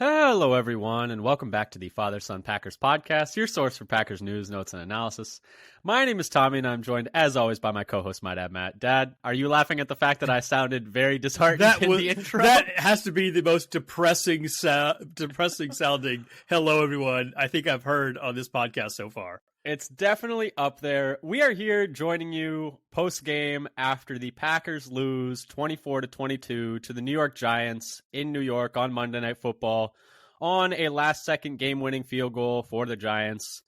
Hello, everyone, and welcome back to the Father-Son Packers podcast, your source for Packers news, notes, and analysis. My name is Tommy, and I'm joined, as always, by my co-host, my dad, Matt. Dad, are you laughing at the fact that I sounded very disheartened in the intro? That has to be the most depressing sounding hello, everyone, I think I've heard on this podcast so far. It's definitely up there. We are here joining you post-game after the Packers lose 24-22 to the New York Giants in New York on Monday Night Football on a last-second game-winning field goal for the Giants.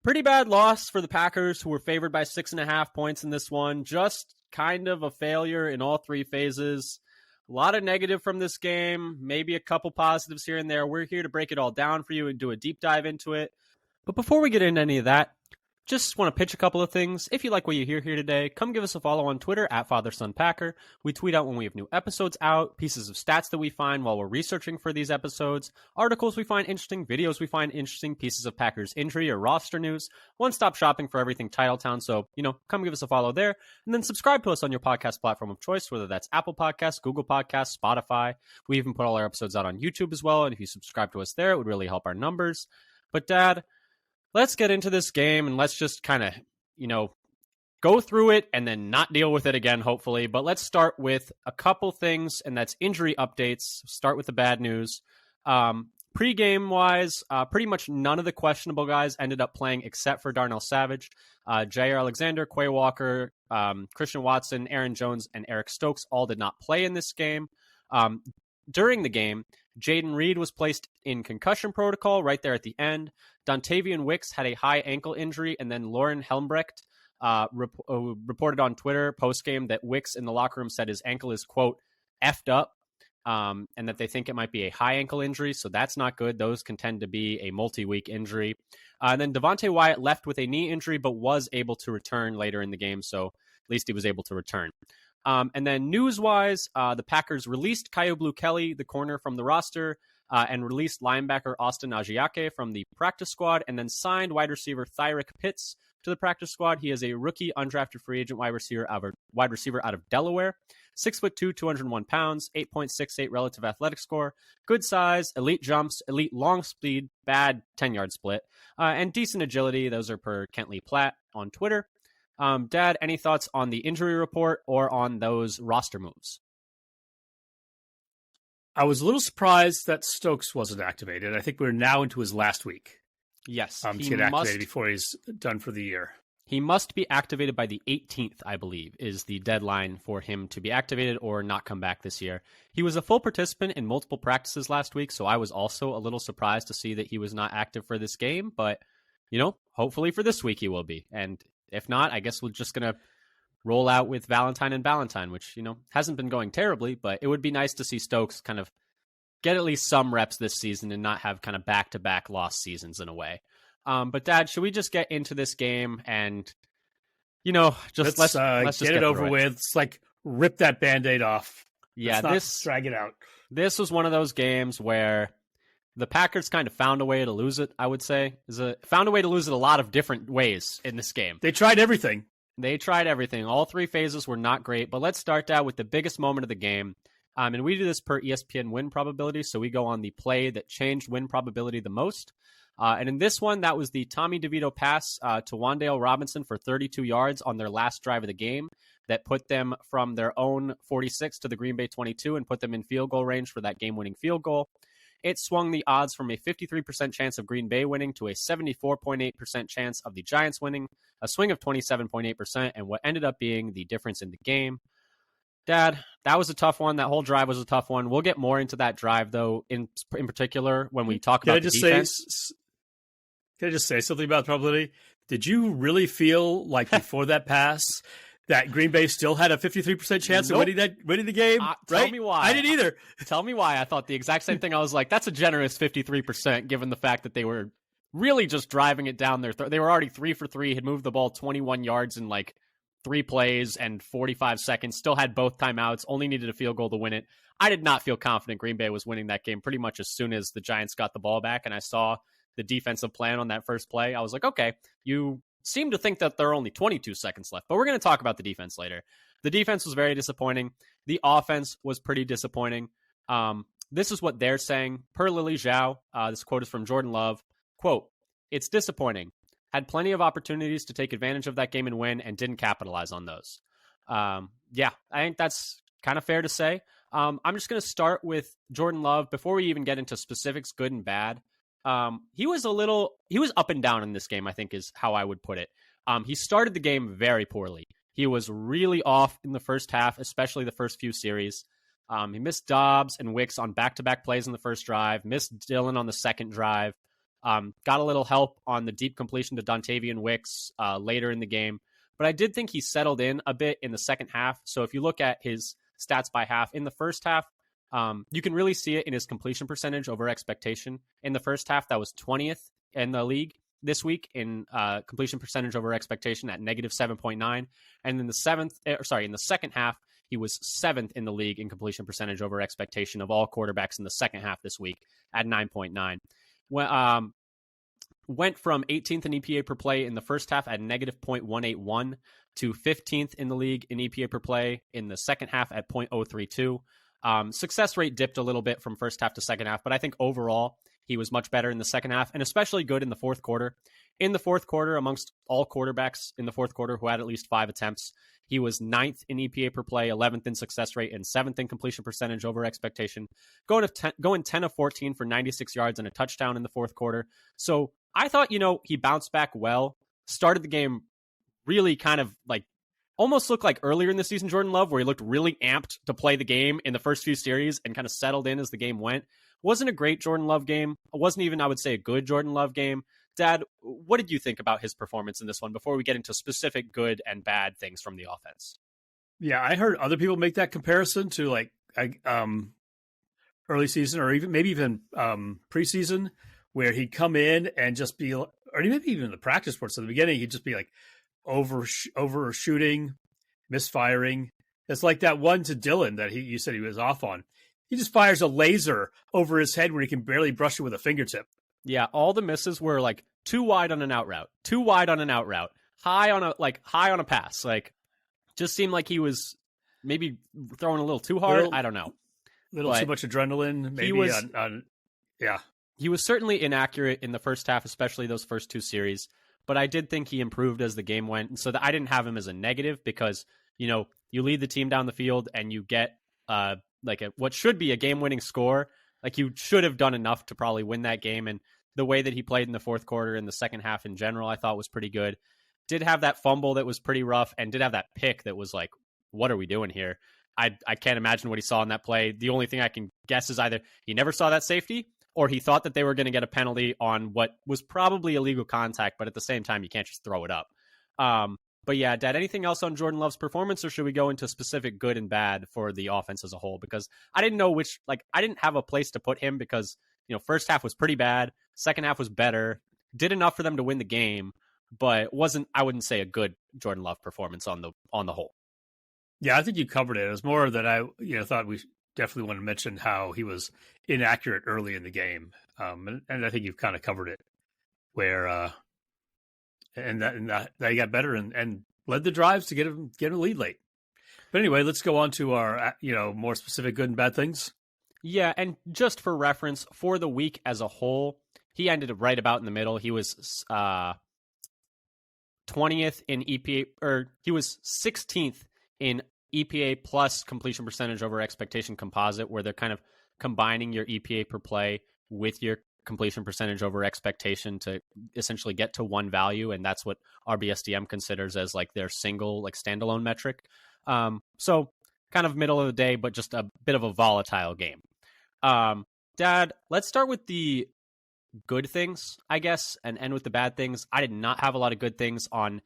Pretty bad loss for the Packers, who were favored by 6.5 points in this one. Just kind of a failure in all three phases. A lot of negative from this game, maybe a couple positives here and there. We're here to break it all down for you and do a deep dive into it. But before we get into any of that, just want to pitch a couple of things. If you like what you hear here today, come give us a follow on Twitter at FatherSonPacker. We tweet out when we have new episodes out, pieces of stats that we find while we're researching for these episodes, articles we find interesting, videos we find interesting, pieces of Packers injury or roster news, one-stop shopping for everything Titletown. So, come give us a follow there. And then subscribe to us on your podcast platform of choice, whether that's Apple Podcasts, Google Podcasts, Spotify. We even put all our episodes out on YouTube as well. And if you subscribe to us there, it would really help our numbers. But Dad, let's get into this game and let's just kind of, go through it and then not deal with it again, hopefully. But let's start with a couple things, and that's injury updates. Start with the bad news. Pre-game-wise, pretty much none of the questionable guys ended up playing except for Darnell Savage. Jair Alexander, Quay Walker, Christian Watson, Aaron Jones, and Eric Stokes all did not play in this game. During the game, Jaden Reed was placed in concussion protocol right there at the end. Dontavian Wicks had a high ankle injury, and then Lauren Helmbrecht reported on Twitter post-game that Wicks in the locker room said his ankle is, quote, effed up, and that they think it might be a high ankle injury, so that's not good. Those can tend to be a multi-week injury. And then Devontae Wyatt left with a knee injury, but was able to return later in the game, so at least he was able to return. And then news-wise, the Packers released Kyu Blu Kelly, the corner, from the roster, and released linebacker Austin Ajiake from the practice squad, and then signed wide receiver Thyrick Pitts to the practice squad. He is a rookie, undrafted free agent wide receiver out of Delaware. 6'2", 201 pounds, 8.68 relative athletic score, good size, elite jumps, elite long speed, bad 10-yard split, and decent agility. Those are per Kentley Platt on Twitter. Dad, any thoughts on the injury report or on those roster moves? I was a little surprised that Stokes wasn't activated. I think we're now into his last week. Yes. To get activated before he's done for the year. He must be activated by the 18th, I believe, is the deadline for him to be activated or not come back this year. He was a full participant in multiple practices last week, so I was also a little surprised to see that he was not active for this game. But, hopefully for this week he will be. And if not, I guess we're just going to roll out with Valentine and Ballantyne, which, hasn't been going terribly, but it would be nice to see Stokes kind of get at least some reps this season and not have kind of back-to-back lost seasons in a way. But Dad, should we just get into this game and, let's just get it over with. It's like rip that Band-Aid off. Yeah, drag it out. This was one of those games where the Packers kind of found a way to lose it, I would say. Found a way to lose it a lot of different ways in this game. They tried everything. All three phases were not great, but let's start out with the biggest moment of the game. And we do this per ESPN win probability, so we go on the play that changed win probability the most. And in this one, that was the Tommy DeVito pass to Wan'Dale Robinson for 32 yards on their last drive of the game that put them from their own 46 to the Green Bay 22 and put them in field goal range for that game-winning field goal. It swung the odds from a 53% chance of Green Bay winning to a 74.8% chance of the Giants winning, a swing of 27.8%, and what ended up being the difference in the game. Dad, that was a tough one. That whole drive was a tough one. We'll get more into that drive, though, in particular, when we talk about the defense. Can I just say something about probability? Did you really feel like before that pass that Green Bay still had a 53% chance of winning the game? Right? Tell me why. I didn't either. Tell me why. I thought the exact same thing. I was like, that's a generous 53%, given the fact that they were really just driving it down there. They were already 3 for 3, had moved the ball 21 yards in like 3 plays and 45 seconds, still had both timeouts, only needed a field goal to win it. I did not feel confident Green Bay was winning that game pretty much as soon as the Giants got the ball back, and I saw the defensive plan on that first play. I was like, okay, you seem to think that there are only 22 seconds left, but we're going to talk about the defense later. The defense was very disappointing. The offense was pretty disappointing. This is what they're saying. Per Lily Zhao, this quote is from Jordan Love. Quote, "It's disappointing. Had plenty of opportunities to take advantage of that game and win and didn't capitalize on those." Yeah, I think that's kind of fair to say. I'm just going to start with Jordan Love before we even get into specifics, good and bad. He was up and down in this game, I think is how I would put it. He started the game very poorly. He was really off in the first half, especially the first few series. He missed Dobbs and Wicks on back-to-back plays in the first drive, missed Dillon on the second drive, got a little help on the deep completion to Dontavian Wicks later in the game. But I did think he settled in a bit in the second half. So if you look at his stats by half, in the first half, you can really see it in his completion percentage over expectation. In the first half, that was 20th in the league this week in completion percentage over expectation at negative 7.9. And in the second half, he was 7th in the league in completion percentage over expectation of all quarterbacks in the second half this week at 9.9. Went from 18th in EPA per play in the first half at negative 0.181 to 15th in the league in EPA per play in the second half at 0.032. Success rate dipped a little bit from first half to second half, but I think overall he was much better in the second half and especially good in the fourth quarter. In the fourth quarter, amongst all quarterbacks in the fourth quarter who had at least 5 attempts, he was 9th in EPA per play, 11th in success rate, and 7th in completion percentage over expectation, going 10 of 14 for 96 yards and a touchdown in the fourth quarter. So I thought, he bounced back well, started the game really kind of like almost looked like earlier in the season Jordan Love, where he looked really amped to play the game in the first few series and kind of settled in as the game went. Wasn't a great Jordan Love game. It wasn't even, I would say, a good Jordan Love game. Dad, what did you think about his performance in this one before we get into specific good and bad things from the offense? Yeah, I heard other people make that comparison to early season or even preseason, where he'd come in and just be, or maybe even the practice reports at the beginning, he'd just be like overshooting, misfiring. It's like that one to Dillon that you said he was off on. He just fires a laser over his head when he can barely brush it with a fingertip. Yeah, all the misses were like too wide on an out route, high on a pass. Like, just seemed like he was maybe throwing a little too hard. I don't know. Too much adrenaline. Maybe yeah. He was certainly inaccurate in the first half, especially those first 2 series. But I did think he improved as the game went, and so that I didn't have him as a negative because you lead the team down the field and you get what should be a game-winning score. Like, you should have done enough to probably win that game, and the way that he played in the fourth quarter and the second half in general, I thought was pretty good. Did have that fumble that was pretty rough, and did have that pick that was like, what are we doing here? I can't imagine what he saw in that play. The only thing I can guess is either he never saw that safety, or he thought that they were going to get a penalty on what was probably illegal contact, but at the same time, you can't just throw it up. But yeah, Dad, anything else on Jordan Love's performance, or should we go into specific good and bad for the offense as a whole? Because I didn't know I didn't have a place to put him because, first half was pretty bad. Second half was better, did enough for them to win the game, but I wouldn't say a good Jordan Love performance on the whole. Yeah, I think you covered it. It was more that I thought we definitely want to mention how he was inaccurate early in the game. And I think you've kind of covered it where, and that he got better and led the drives to get a lead late. But anyway, let's go on to our, more specific good and bad things. Yeah. And just for reference, for the week as a whole, he ended up right about in the middle. He was 20th in EPA, or he was 16th in EPA plus completion percentage over expectation composite, where they're kind of combining your EPA per play with your completion percentage over expectation to essentially get to one value. And that's what RBSDM considers as like their single, like standalone metric. So kind of middle of the day, but just a bit of a volatile game. Dad, let's start with the good things, I guess, and end with the bad things. I did not have a lot of good things on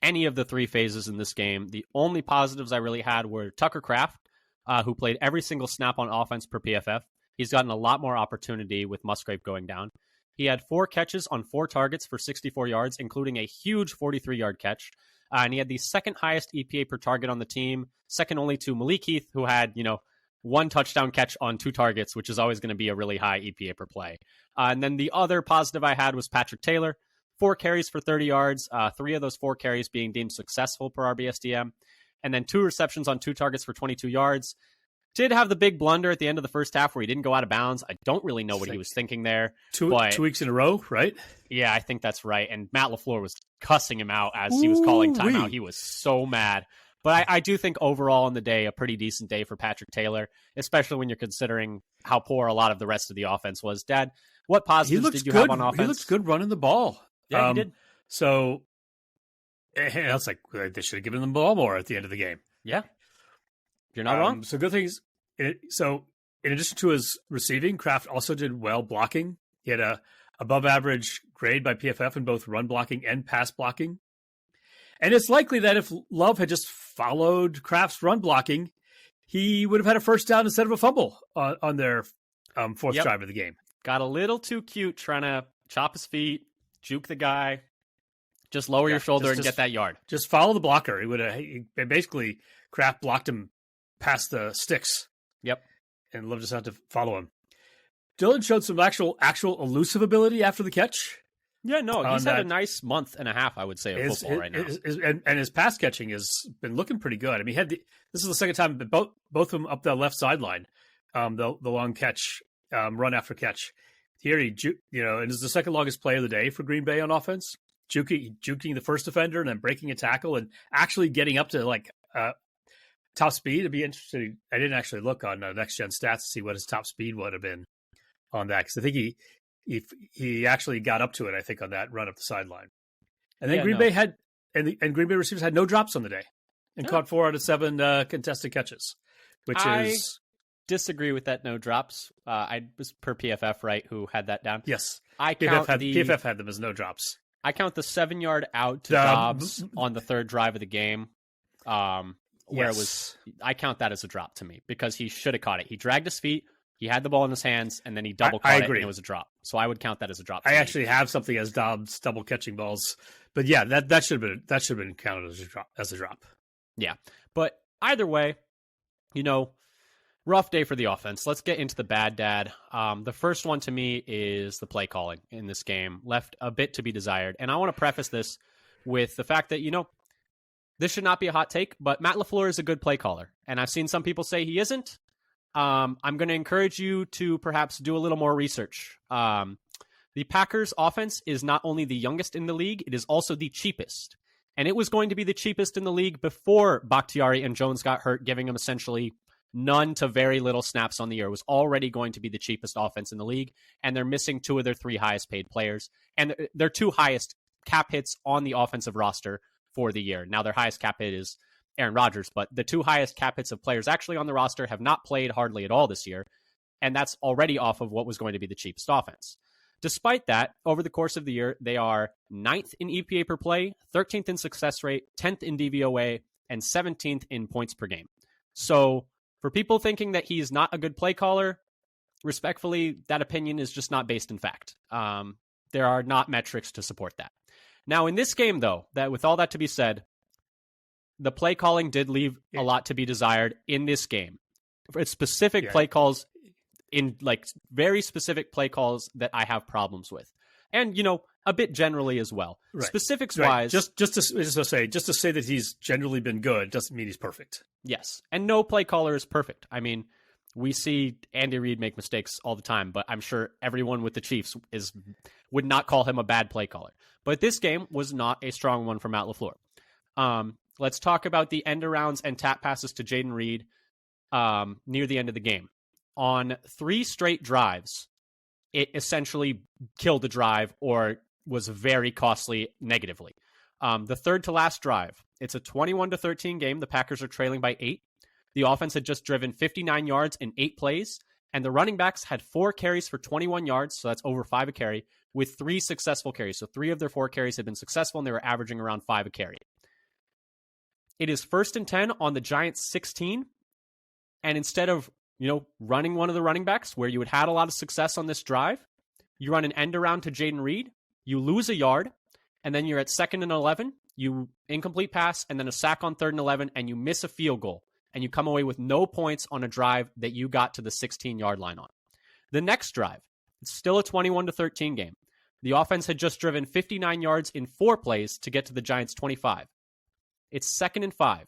any of the 3 phases in this game. The only positives I really had were Tucker Kraft, who played every single snap on offense per PFF. He's gotten a lot more opportunity with Musgrave going down. He had 4 catches on 4 targets for 64 yards, including a huge 43-yard catch. And he had the second highest EPA per target on the team, second only to Malik Heath, who had, 1 touchdown catch on 2 targets, which is always going to be a really high EPA per play. And then the other positive I had was Patrick Taylor, 4 carries for 30 yards, 3 of those 4 carries being deemed successful per RBSDM, and then 2 receptions on 2 targets for 22 yards. did have the big blunder at the end of the first half where he didn't go out of bounds. I don't really know what he was thinking there. Two weeks in a row, right? Yeah, I think that's right. And Matt LaFleur was cussing him out as he was calling timeout. He was so mad. But I do think overall on the day, a pretty decent day for Patrick Taylor, especially when you're considering how poor a lot of the rest of the offense was. Dad, what positives did you have on offense? He looks good running the ball. Yeah, he did. So it's like they should have given him the ball more at the end of the game. Yeah, you're not wrong. So good things. So in addition to his receiving, Kraft also did well blocking. He had a above average grade by PFF in both run blocking and pass blocking. And it's likely that if Love had just followed Kraft's run blocking, he would have had a first down instead of a fumble on their fourth drive of the game. Got a little too cute trying to chop his feet, juke the guy, just lower your shoulder and get that yard. Just follow the blocker. Basically, Kraft blocked him past the sticks. Yep. And Love just had to follow him. Dillon showed some actual elusive ability after the catch. Yeah, no, he's had a nice month and a half, I would say, of football right now. And his pass catching has been looking pretty good. I mean, this is the second time both of them up the left sideline, the long catch, run after catch. Here and is the second longest play of the day for Green Bay on offense, juking the first defender and then breaking a tackle and actually getting up to top speed. It'd be interesting. I didn't actually look on Next Gen Stats to see what his top speed would have been on that, because I think he actually got up to it, I think, on that run up the sideline. And then Green Bay had and Green Bay receivers had no drops on the day and caught 4 out of 7 contested catches, which I disagree with that no drops. I was per PFF, right, who had that down. Yes. PFF had them as no drops. I count the 7-yard out to Dobbs on the third drive of the game. Where it was, I count that as a drop to me because he should have caught it. He dragged his feet. He had the ball in his hands, and then he double caught it, and it was a drop. So I would count that as a drop. I actually have something as Dobbs double catching balls, but yeah, that should have been counted as a drop. Yeah, but either way, rough day for the offense. Let's get into the bad, Dad. The first one to me is the play calling in this game left a bit to be desired, and I want to preface this with the fact that this should not be a hot take, but Matt LaFleur is a good play caller, and I've seen some people say he isn't. I'm going to encourage you to perhaps do a little more research. The Packers offense is not only the youngest in the league, it is also the cheapest. And it was going to be the cheapest in the league before Bakhtiari and Jones got hurt, giving them essentially none to very little snaps on the year. It was already going to be the cheapest offense in the league, and they're missing 2 of their 3 highest paid players. And their 2 highest cap hits on the offensive roster for the year. Now, their highest cap hit is Aaron Rodgers, but the 2 highest cap hits of players actually on the roster have not played hardly at all this year, and that's already off of what was going to be the cheapest offense. Despite that, over the course of the year, they are 9th in EPA per play, 13th in success rate, 10th in DVOA, and 17th in points per game. So for people thinking that he's not a good play caller, respectfully, that opinion is just not based in fact. There are not metrics to support that. Now, in this game, though, that with all that to be said, the play calling did leave a lot to be desired in this game. It's specific play calls, in very specific play calls that I have problems with, and a bit generally as well. Right. Specifics wise, just to say that he's generally been good doesn't mean he's perfect. Yes, and no play caller is perfect. I mean, we see Andy Reid make mistakes all the time, but I'm sure everyone with the Chiefs would not call him a bad play caller. But this game was not a strong one for Matt LaFleur. Let's talk about the end arounds and tap passes to Jaden Reed near the end of the game. On 3 straight drives, it essentially killed the drive or was very costly negatively. The third to last drive, it's a 21-13 game. The Packers are trailing by 8. The offense had just driven 59 yards in 8 plays, and the running backs had 4 carries for 21 yards, so that's over 5 a carry, with 3 successful carries. So 3 of their 4 carries had been successful, and they were averaging around 5 a carry. It is 1st and 10 on the Giants' 16, and instead of running one of the running backs where you had had a lot of success on this drive, you run an end around to Jaden Reed, you lose a yard, and then you're at 2nd and 11, you incomplete pass, and then a sack on 3rd and 11, and you miss a field goal, and you come away with no points on a drive that you got to the 16-yard line on. The next drive, it's still a 21-13 game. The offense had just driven 59 yards in 4 plays to get to the Giants' 25. It's 2nd and 5.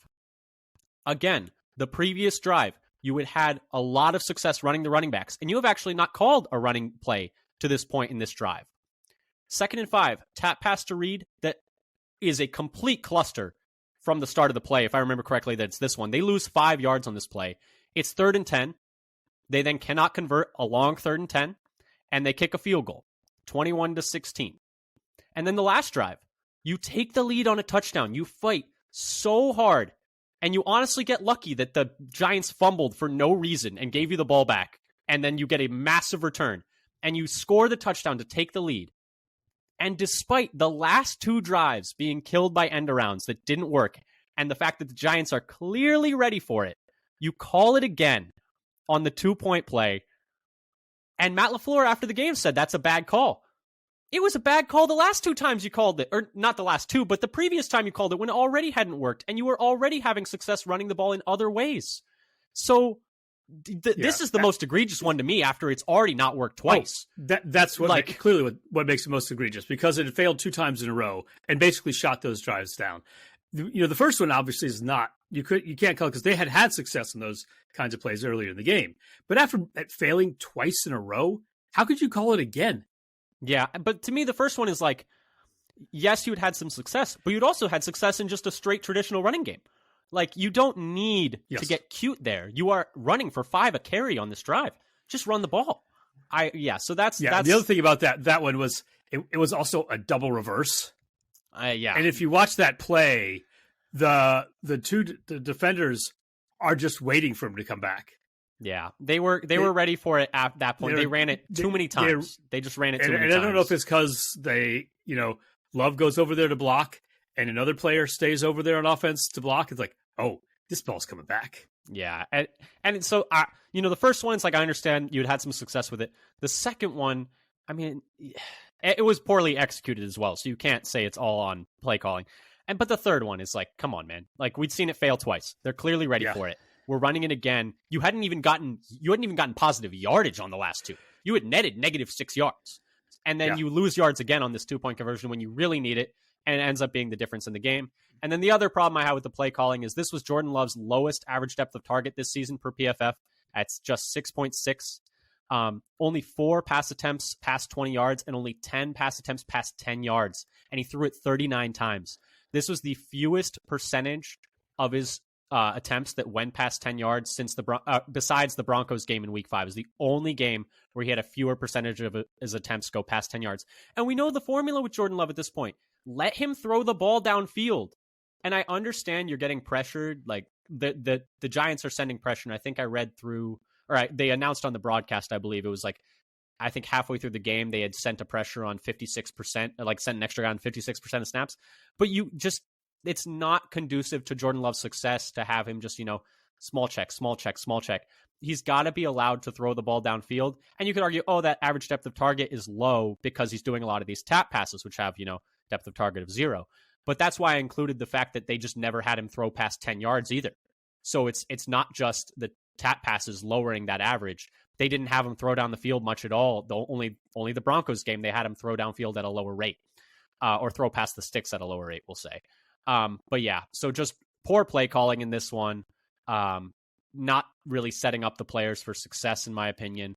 Again, the previous drive, you had had a lot of success running the running backs, and you have actually not called a running play to this point in this drive. 2nd and 5, tap pass to Reed that is a complete cluster from the start of the play. If I remember correctly, that's this one. They lose 5 yards on this play. It's 3rd and 10. They then cannot convert a long 3rd and 10, and they kick a field goal, 21-16. And then the last drive, you take the lead on a touchdown. You fight so hard, and you honestly get lucky that the Giants fumbled for no reason and gave you the ball back, and then you get a massive return, and you score the touchdown to take the lead. And despite the last 2 drives being killed by end arounds that didn't work, and the fact that the Giants are clearly ready for it, you call it again on the 2-point play. And Matt LaFleur after the game said that's a bad call. It was a bad call the last 2 times you called it, or not the last 2, but the previous time you called it when it already hadn't worked, and you were already having success running the ball in other ways. So this is the most egregious one to me after it's already not worked twice. That's what clearly what makes it most egregious, because it had failed 2 times in a row and basically shot those drives down. The first one obviously is not, you can't call it because they had success in those kinds of plays earlier in the game. But after failing twice in a row, how could you call it again? Yeah, but to me, the first one is like, yes, you had some success, but you'd also had success in just a straight traditional running game. Like, you don't need to get cute there. You are running for 5 a carry on this drive. Just run the ball. So that's the other thing about that one was it was also a double reverse. And if you watch that play, the defenders are just waiting for him to come back. Yeah, they were ready for it at that point. They ran it too many times. They just ran it too many times. And I don't know if it's because Love goes over there to block, and another player stays over there on offense to block. It's like, oh, this ball's coming back. Yeah. And so, the first one, it's like, I understand you'd had some success with it. The second one, I mean, it was poorly executed as well. So you can't say it's all on play calling. But the third one is like, come on, man. Like, we'd seen it fail twice. They're clearly ready for it. We're running it again. You hadn't even gotten positive yardage on the last 2. You had netted -6 yards. And then you lose yards again on this 2-point conversion when you really need it. And it ends up being the difference in the game. And then the other problem I had with the play calling is this was Jordan Love's lowest average depth of target this season per PFF. That's just 6.6. Only 4 pass attempts past 20 yards and only 10 pass attempts past 10 yards. And he threw it 39 times. This was the fewest percentage of his attempts that went past 10 yards since besides the Broncos game in Week 5. Is the only game where he had a fewer percentage of his attempts go past 10 yards. And we know the formula with Jordan Love at this point. Let him throw the ball downfield. And I understand you're getting pressured. Like the Giants are sending pressure. And I think I read through, they announced on the broadcast, I believe it was like, I think halfway through the game, they had sent a pressure on 56%, like sent an extra guy on 56% of snaps. But it's not conducive to Jordan Love's success to have him just, small check. He's got to be allowed to throw the ball downfield. And you could argue, that average depth of target is low because he's doing a lot of these tap passes, which have, depth of target of 0. But that's why I included the fact that they just never had him throw past 10 yards either. So it's not just the tap passes lowering that average. They didn't have him throw down the field much at all. Only the Broncos game, they had him throw downfield at a lower rate, or throw past the sticks at a lower rate, we'll say. But yeah, so just poor play calling in this one. Not really setting up the players for success, in my opinion.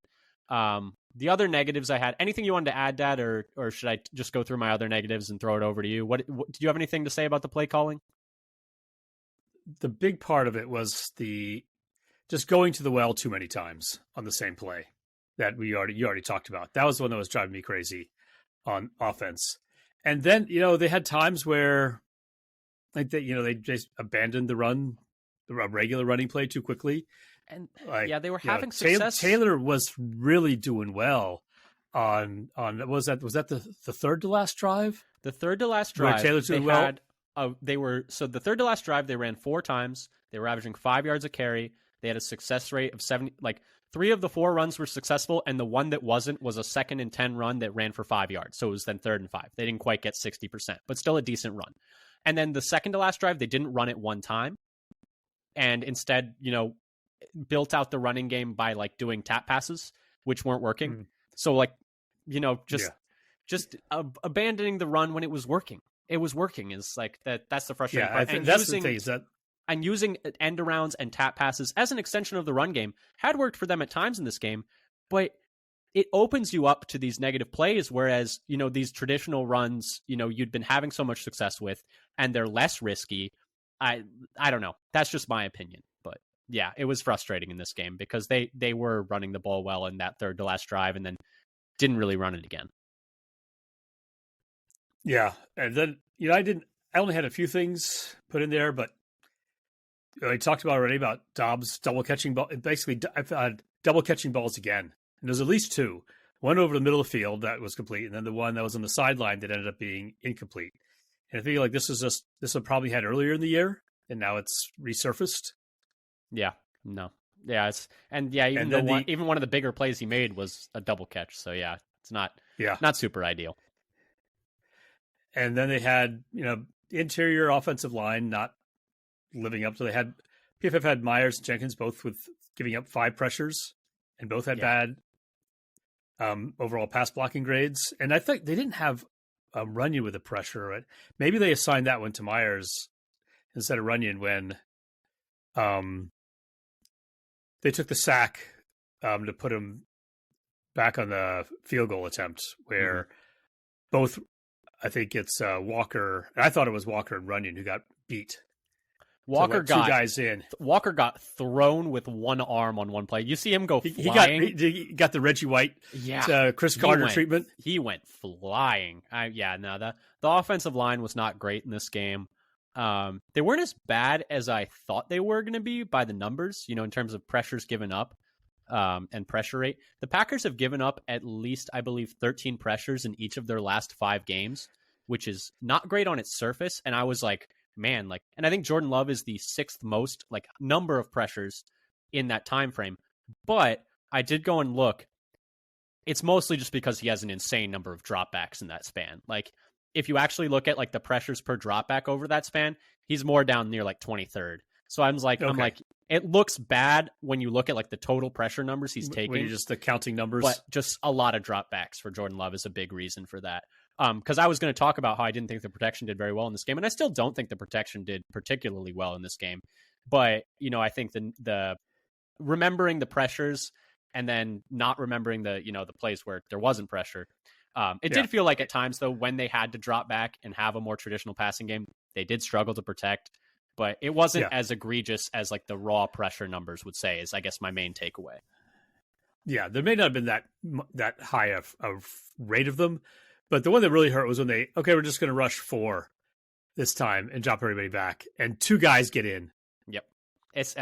The other negatives I had, anything you wanted to add, Dad, or should I just go through my other negatives and throw it over to you? What do you have anything to say about the play calling? The big part of it was just going to the well too many times on the same play that you already talked about. That was the one that was driving me crazy on offense. And then, they had times where they just abandoned the regular running play too quickly. And they were having success. Taylor was really doing well on was that the third to last drive? The third to last drive. Taylor's doing well. The third to last drive, they ran 4 times. They were averaging 5 yards a carry. They had a success rate of 70. Like 3 of the 4 runs were successful, and the one that wasn't was a 2nd and 10 run that ran for 5 yards. So it was then 3rd and 5. They didn't quite get 60%, but still a decent run. And then the second to last drive, they didn't run it one time, and instead, built out the running game by like doing tap passes, which weren't working. Mm. So just abandoning the run when it was working. It was working is like that. That's the frustrating part. I think that's the thing is that and using end arounds and tap passes as an extension of the run game had worked for them at times in this game, but it opens you up to these negative plays, whereas, these traditional runs, you'd been having so much success with, and they're less risky. I don't know. That's just my opinion. But yeah, it was frustrating in this game because they were running the ball well in that third to last drive and then didn't really run it again. Yeah. And then, I only had a few things put in there, but I talked about already about Dobbs double catching ball. Basically, I've had double catching balls again. And there's at least two. One over the middle of the field that was complete, and then the one that was on the sideline that ended up being incomplete. And I feel like this one probably had earlier in the year, and now it's resurfaced. Yeah, no, yeah, even one of the bigger plays he made was a double catch. So yeah, it's not super ideal. And then they had interior offensive line not living up. So PFF had Myers and Jenkins both with giving up 5 pressures, and both had bad overall pass blocking grades. And I think they didn't have Runyon with the pressure. Right? Maybe they assigned that one to Myers instead of Runyon when they took the sack to put him back on the field goal attempt where both, I think it's Walker. I thought it was Walker and Runyon who got beat. Walker got 2 guys in. Walker got thrown with one arm on one play. You see him go flying. He got the Reggie White, Chris Carter treatment. He went flying. The offensive line was not great in this game. They weren't as bad as I thought they were going to be by the numbers, in terms of pressures given up and pressure rate. The Packers have given up at least, I believe, 13 pressures in each of their last 5 games, which is not great on its surface. And I was like, man, and I think Jordan Love is the 6th most number of pressures in that time frame. But I did go and look. It's mostly just because he has an insane number of dropbacks in that span. If you actually look at the pressures per dropback over that span, he's more down near 23rd. So I'm it looks bad when you look at the total pressure numbers he's taking. When you're just the counting numbers. But just a lot of dropbacks for Jordan Love is a big reason for that. Because I was going to talk about how I didn't think the protection did very well in this game, and I still don't think the protection did particularly well in this game. But I think the remembering the pressures and then not remembering the the plays where there wasn't pressure. It did feel like at times though when they had to drop back and have a more traditional passing game, they did struggle to protect. But it wasn't as egregious as the raw pressure numbers would say. Is I guess my main takeaway. Yeah, there may not have been that high of rate of them. But the one that really hurt was when we're just going to rush 4 this time and drop everybody back, and 2 guys get in. Yep. It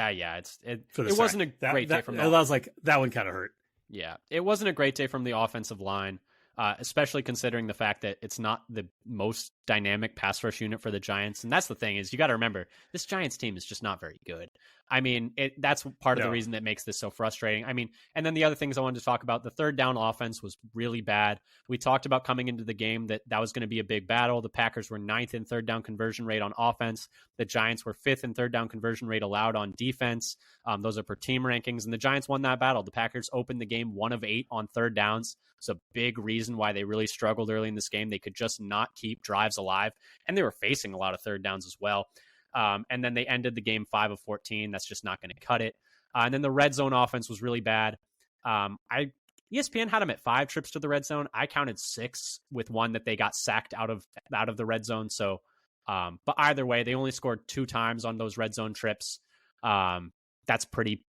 wasn't a great day from the offense. I was like, that one kind of hurt. Yeah, it wasn't a great day from the offensive line, especially considering the fact that it's not the most dynamic pass rush unit for the Giants. And that's the thing is you got to remember, this Giants team is just not very good. I mean, that's part of the reason that makes this so frustrating. I mean, and then the other things I wanted to talk about, the third down offense was really bad. We talked about coming into the game that was going to be a big battle. The Packers were 9th in third down conversion rate on offense. The Giants were 5th in third down conversion rate allowed on defense. Those are per team rankings, and the Giants won that battle. The Packers opened the game 1 of 8 on third downs. It's a big reason why they really struggled early in this game. They could just not keep drives alive, and they were facing a lot of third downs as well. And then they ended the game 5 of 14. That's just not going to cut it. And then the red zone offense was really bad. ESPN had them at 5 trips to the red zone. I counted 6 with one that they got sacked out of the red zone. So, but either way, they only scored 2 times on those red zone trips. That's pretty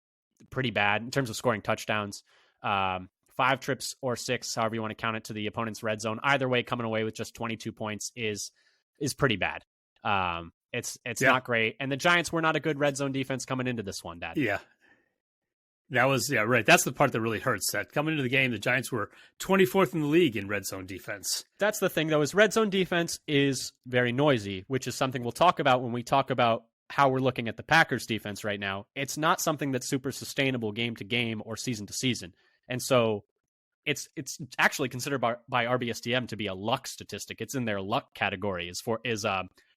bad in terms of scoring touchdowns. 5 trips or 6, however you want to count it, to the opponent's red zone. Either way, coming away with just 22 points is pretty bad. It's not great. And the Giants were not a good red zone defense coming into this one, Dad. Yeah. That was, right. That's the part that really hurts. That coming into the game, the Giants were 24th in the league in red zone defense. That's the thing, though, is red zone defense is very noisy, which is something we'll talk about when we talk about how we're looking at the Packers defense right now. It's not something that's super sustainable game to game or season to season. And so it's actually considered by RBSDM to be a luck statistic. It's in their luck category is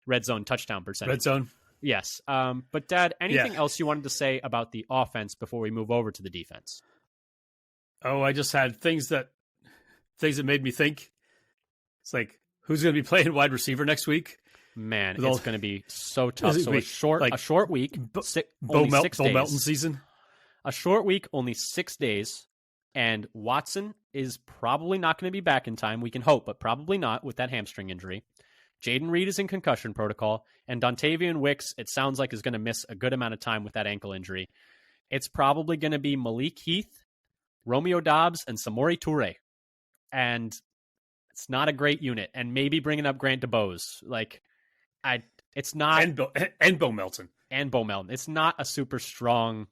red zone touchdown percentage. Red zone. Yes. But Dad, anything else you wanted to say about the offense before we move over to the defense? Oh, I just had things that made me think. It's like, who's going to be playing wide receiver next week? Man, With it's all- going to be so tough. Is it So week- a short week, only 6 Bo days. Melton season. A short week, only 6 days, and Watson is probably not going to be back in time. We can hope, but probably not with that hamstring injury. Jaden Reed is in concussion protocol, and Dontavian Wicks, it sounds like, is going to miss a good amount of time with that ankle injury. It's probably going to be Malik Heath, Romeo Dobbs, and Samori Toure. And it's not a great unit. And maybe bringing up Grant DeBose. It's not... And Bo Melton. And Bo Melton. It's not a super strong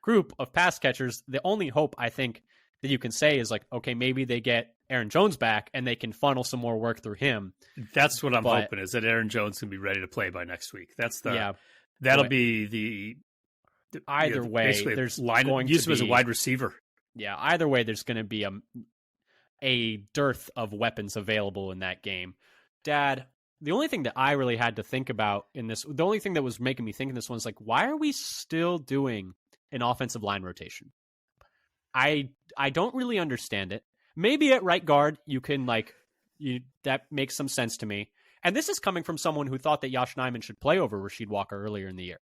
group of pass catchers. The only hope, I think, that you can say is like, okay, maybe they get Aaron Jones back and they can funnel some more work through him. That's what I'm hoping, is that Aaron Jones can be ready to play by next week. That'll be the either way. There's going use to him as a wide receiver. Yeah, either way, there's going to be a dearth of weapons available in that game. Dad, the only thing that I really had to think about in this, the only thing that was making me think in this one is like, why are we still doing an offensive line rotation? I don't really understand it. Maybe at right guard, you can that makes some sense to me. And this is coming from someone who thought that Yosh Nijman should play over Rasheed Walker earlier in the year.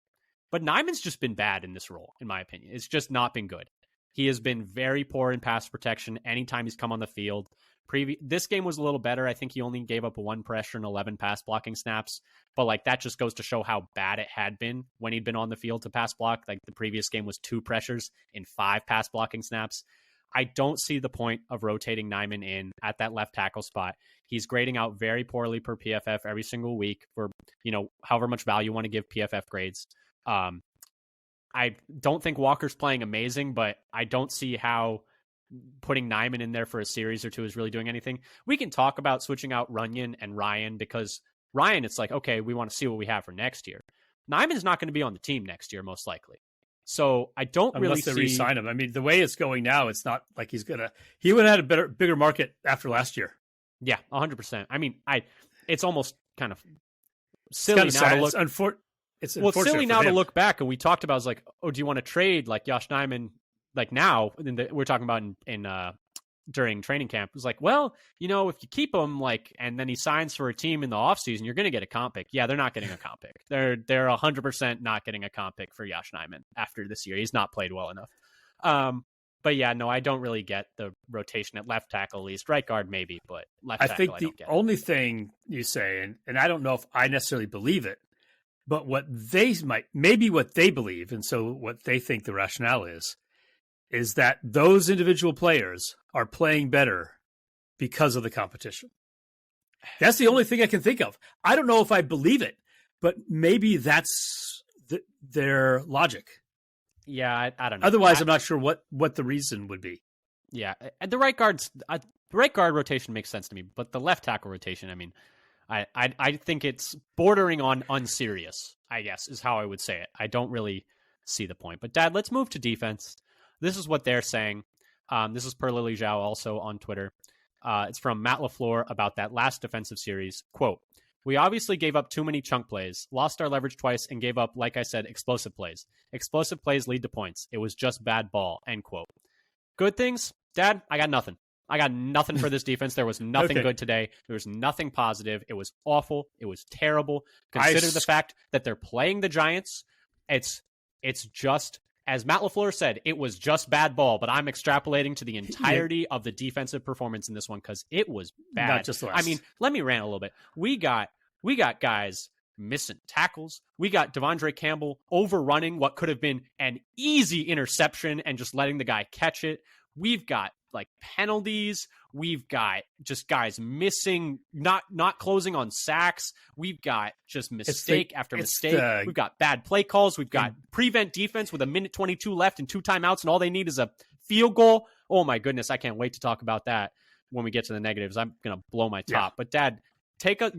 But Nijman's just been bad in this role, in my opinion. It's just not been good. He has been very poor in pass protection anytime he's come on the field. This game was a little better. I think he only gave up 1 pressure and 11 pass blocking snaps. But that just goes to show how bad it had been when he'd been on the field to pass block. The previous game was 2 pressures and 5 pass blocking snaps. I don't see the point of rotating Nijman in at that left tackle spot. He's grading out very poorly per PFF every single week for, however much value you want to give PFF grades. I don't think Walker's playing amazing, but I don't see how putting Nijman in there for a series or two is really doing anything. We can talk about switching out Runyon and Ryan, because Ryan, it's like, okay, we want to see what we have for next year. Nijman's not going to be on the team next year, most likely. So I don't Unless really they re-sign him. I mean, the way it's going now, it's not like he would have had a bigger market after last year. Yeah, 100%. I mean, it's almost kind of silly now to look. It's silly now to look back, and we talked about, like, oh, do you want to trade Yosh Nijman now? We're talking about in during training camp. It was like, well, if you keep him and then he signs for a team in the offseason, you're going to get a comp pick. Yeah, they're not getting a comp pick. They're 100% not getting a comp pick for Yosh Nijman after this year. He's not played well enough. But yeah, no, I don't really get the rotation at left tackle, at least. Right guard maybe, but left tackle, I don't get it. The only thing you say, and I don't know if I necessarily believe it, but what they believe, and so what they think the rationale is that those individual players are playing better because of the competition. That's the only thing I can think of. I don't know if I believe it, but maybe that's their logic. Yeah, I don't know. Otherwise, I'm not sure what the reason would be. Yeah, the right guard rotation makes sense to me, but the left tackle rotation, I mean, I think it's bordering on unserious, I guess, is how I would say it. I don't really see the point. But Dad, let's move to defense. This is what they're saying. This is per Lily Zhao also on Twitter. It's from Matt LaFleur about that last defensive series. Quote, "We obviously gave up too many chunk plays, lost our leverage twice, and gave up, like I said, explosive plays. Explosive plays lead to points. It was just bad ball." End quote. Good things? Dad, I got nothing. I got nothing for this defense. There was nothing good today. There was nothing positive. It was awful. It was terrible. Consider the fact that they're playing the Giants. It's just, as Matt LaFleur said, it was just bad ball, but I'm extrapolating to the entirety of the defensive performance in this one because it was bad. Not just last. I mean, let me rant a little bit. We got guys missing tackles. We got Devondre Campbell overrunning what could have been an easy interception and just letting the guy catch it. We've got penalties. We've got just guys missing, not closing on sacks. We've got just mistake after mistake. We've got bad play calls. We've got prevent defense with 1:22 left and 2 timeouts, and all they need is a field goal. Oh my goodness, I can't wait to talk about that when we get to the negatives. I'm gonna blow my top. But Dad,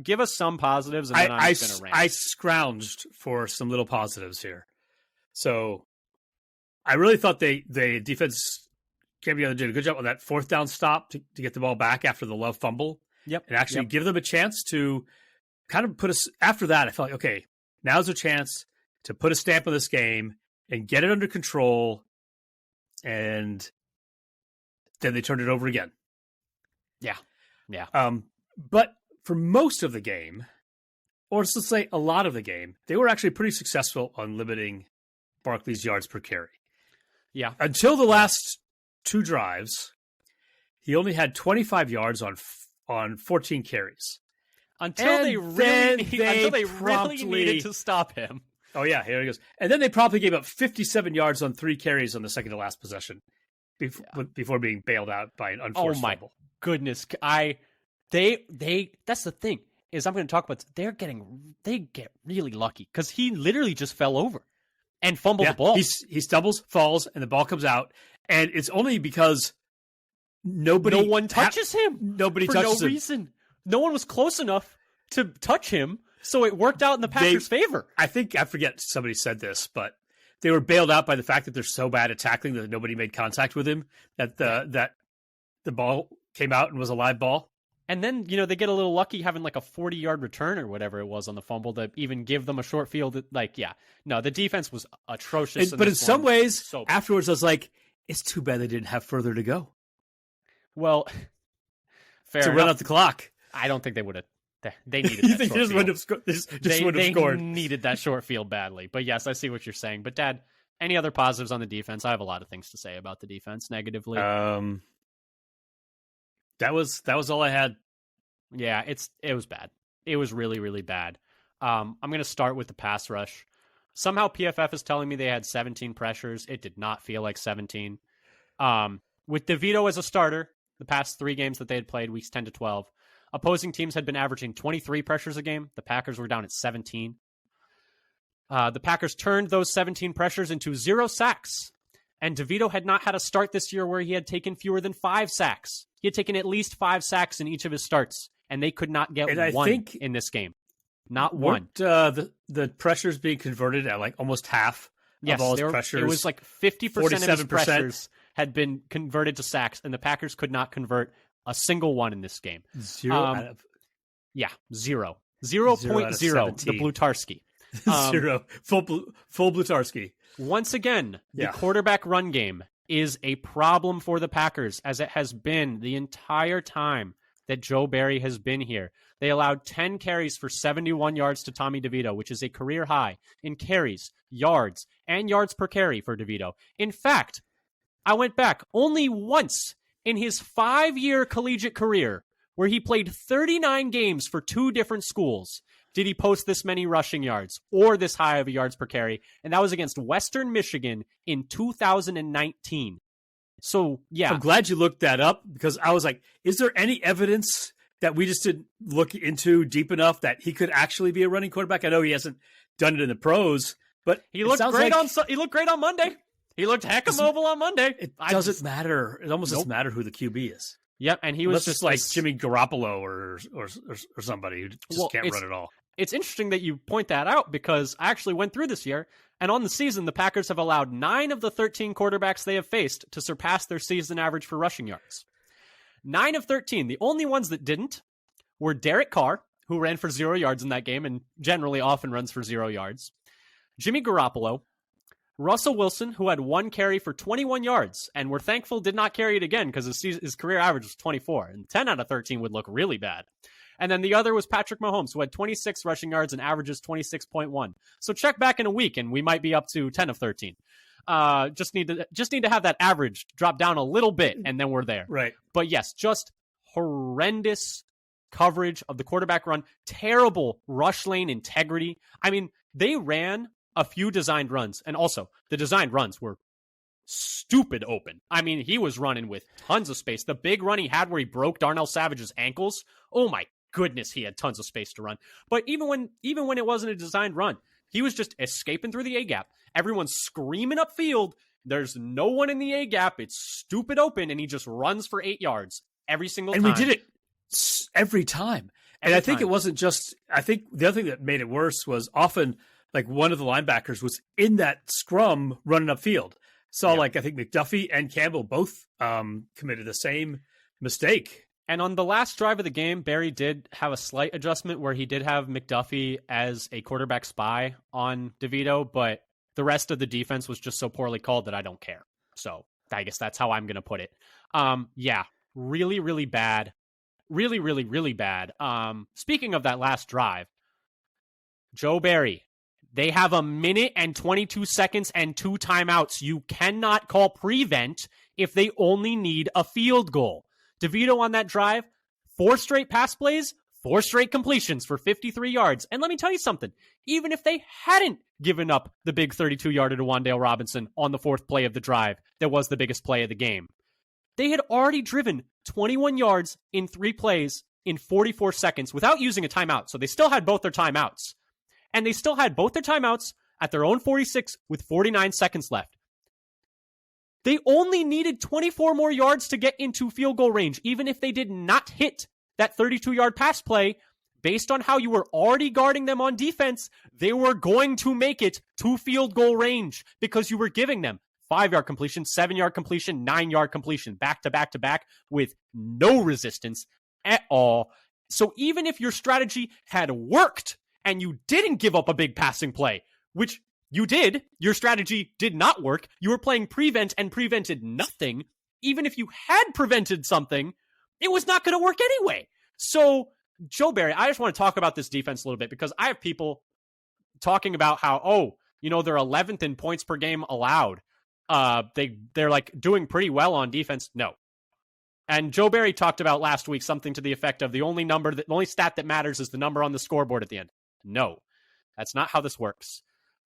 give us some positives, and then I'm just gonna rant. I scrounged for some little positives here. So I really thought the defense came together, did a good job on that 4th down stop to get the ball back after the Love fumble. Yep. And actually give them a chance to kind of put us, after that, I felt like, okay, now's a chance to put a stamp on this game and get it under control. And then they turned it over again. Yeah. Yeah. But for most of the game, or let's say a lot of the game, they were actually pretty successful on limiting Barkley's yards per carry. Yeah. Until the last 2 drives, he only had 25 yards on 14 carries. Until they really needed to stop him. Oh, yeah, here he goes. And then they promptly gave up 57 yards on 3 carries on the second to last possession before being bailed out by an unforced fumble. Goodness. That's the thing, is I'm going to talk about, they get really lucky because he literally just fell over and fumbled the ball. He stumbles, falls, and the ball comes out. And it's only because no one touches him. Nobody touches him. For no reason. No one was close enough to touch him, so it worked out in the Packers' favor. I forget somebody said this, but they were bailed out by the fact that they're so bad at tackling that nobody made contact with him, that the ball came out and was a live ball. And then, they get a little lucky having like a 40-yard return or whatever it was on the fumble to even give them a short field. The defense was atrocious. But in some ways, afterwards, I was like, it's too bad they didn't have further to go. Well, fair enough. Run out the clock. I don't think they would have. They needed that short field. They scored. Needed that short field badly. But yes, I see what you're saying. But Dad, any other positives on the defense? I have a lot of things to say about the defense negatively. That was all I had. Yeah, it was bad. It was really, really bad. I'm going to start with the pass rush. Somehow PFF is telling me they had 17 pressures. It did not feel like 17. With DeVito as a starter, the past 3 games that they had played, weeks 10 to 12, opposing teams had been averaging 23 pressures a game. The Packers were down at 17. The Packers turned those 17 pressures into 0 sacks. And DeVito had not had a start this year where he had taken fewer than 5 sacks. He had taken at least 5 sacks in each of his starts, and they could not get one in this game. Not one. The pressures being converted at like almost half of all his pressures. It was like 50% of his pressures had been converted to sacks, and the Packers could not convert a single one in this game. 0 0. 0.0, the Blutarski. 0. Full Blutarski. Once again, the quarterback run game is a problem for the Packers, as it has been the entire time that Joe Barry has been here. They allowed 10 carries for 71 yards to Tommy DeVito, which is a career high in carries, yards, and yards per carry for DeVito. In fact, I went back only once in his 5-year collegiate career, where he played 39 games for 2 different schools, did he post this many rushing yards or this high of yards per carry. And that was against Western Michigan in 2019. So, yeah. I'm glad you looked that up, because I was like, is there any evidence that we just didn't look into deep enough that he could actually be a running quarterback? I know he hasn't done it in the pros, but he looked great on Monday. He looked hecka mobile on Monday. It doesn't matter. It almost doesn't matter who the QB is. Yep, and he was just like Jimmy Garoppolo or somebody who just can't run at all. It's interesting that you point that out, because I actually went through this year, and on the season, the Packers have allowed 9 of the 13 quarterbacks they have faced to surpass their season average for rushing yards. 9 of 13. The only ones that didn't were Derek Carr, who ran for 0 yards in that game and generally often runs for 0 yards, Jimmy Garoppolo, Russell Wilson, who had 1 carry for 21 yards, and we're thankful did not carry it again because his career average was 24, and 10 out of 13 would look really bad. And then the other was Patrick Mahomes, who had 26 rushing yards and averages 26.1. So check back in a week, and we might be up to 10 of 13. Just need to have that average drop down a little bit, and then we're there. Right. But yes, just horrendous coverage of the quarterback run. Terrible rush lane integrity. I mean, they ran a few designed runs, and also the designed runs were stupid open. I mean, he was running with tons of space. The big run he had where he broke Darnell Savage's ankles, oh my goodness, he had tons of space to run. But even when it wasn't a designed run, he was just escaping through the A-gap. Everyone's screaming upfield. There's no one in the A-gap. It's stupid open, and he just runs for 8 yards every single time. And we did it every time. And I think it wasn't just – I think the other thing that made it worse was often – like one of the linebackers was in that scrum running upfield. So I think McDuffie and Campbell both committed the same mistake. And on the last drive of the game, Barry did have a slight adjustment where he did have McDuffie as a quarterback spy on DeVito, but the rest of the defense was just so poorly called that I don't care. So I guess that's how I'm going to put it. Really, really bad. Really, really, really bad. Speaking of that last drive, Joe Barry, they have a minute and 22 seconds and 2 timeouts. You cannot call prevent if they only need a field goal. DeVito on that drive, 4 straight pass plays, 4 straight completions for 53 yards. And let me tell you something. Even if they hadn't given up the big 32-yarder to Wan'Dale Robinson on the 4th play of the drive, that was the biggest play of the game, they had already driven 21 yards in 3 plays in 44 seconds without using a timeout. So they still had both their timeouts. And they still had both their timeouts at their own 46 with 49 seconds left. They only needed 24 more yards to get into field goal range, even if they did not hit that 32-yard pass play. Based on how you were already guarding them on defense, they were going to make it to field goal range because you were giving them 5-yard completion, 7-yard completion, 9-yard completion, back to back to back with no resistance at all. So even if your strategy had worked and you didn't give up a big passing play, which you did, your strategy did not work. You were playing prevent and prevented nothing. Even if you had prevented something, it was not going to work anyway. So, Joe Barry, I just want to talk about this defense a little bit because I have people talking about how, they're 11th in points per game allowed. They're like doing pretty well on defense. No. And Joe Barry talked about last week something to the effect of the only stat that matters is the number on the scoreboard at the end. No, that's not how this works.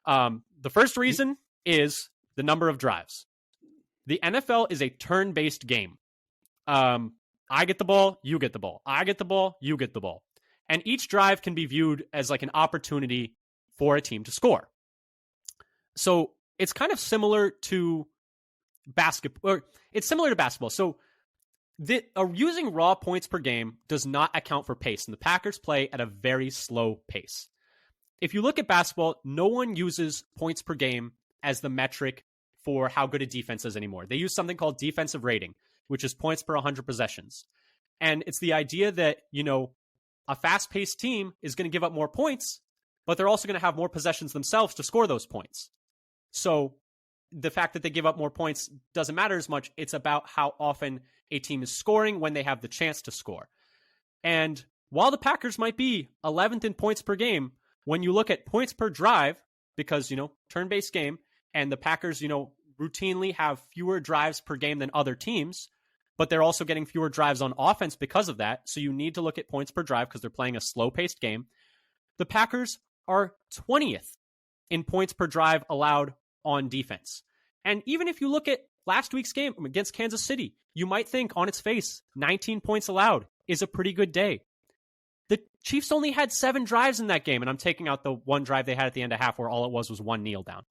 The first reason is the number of drives. The NFL is a turn-based game. I get the ball, you get the ball. I get the ball, you get the ball. And each drive can be viewed as like an opportunity for a team to score. So it's kind of similar to basketball. Or it's similar to basketball. So using raw points per game does not account for pace, and the Packers play at a very slow pace. If you look at basketball, no one uses points per game as the metric for how good a defense is anymore. They use something called defensive rating, which is points per 100 possessions. And it's the idea that, a fast-paced team is going to give up more points, but they're also going to have more possessions themselves to score those points. So the fact that they give up more points doesn't matter as much. It's about how often a team is scoring when they have the chance to score. And while the Packers might be 11th in points per game, when you look at points per drive, because, turn-based game, and the Packers, routinely have fewer drives per game than other teams, but they're also getting fewer drives on offense because of that. So you need to look at points per drive because they're playing a slow-paced game. The Packers are 20th in points per drive allowed on defense. And even if you look at last week's game against Kansas City, you might think on its face, 19 points allowed is a pretty good day. The Chiefs only had 7 drives in that game, and I'm taking out the one drive they had at the end of half where all it was one kneel down.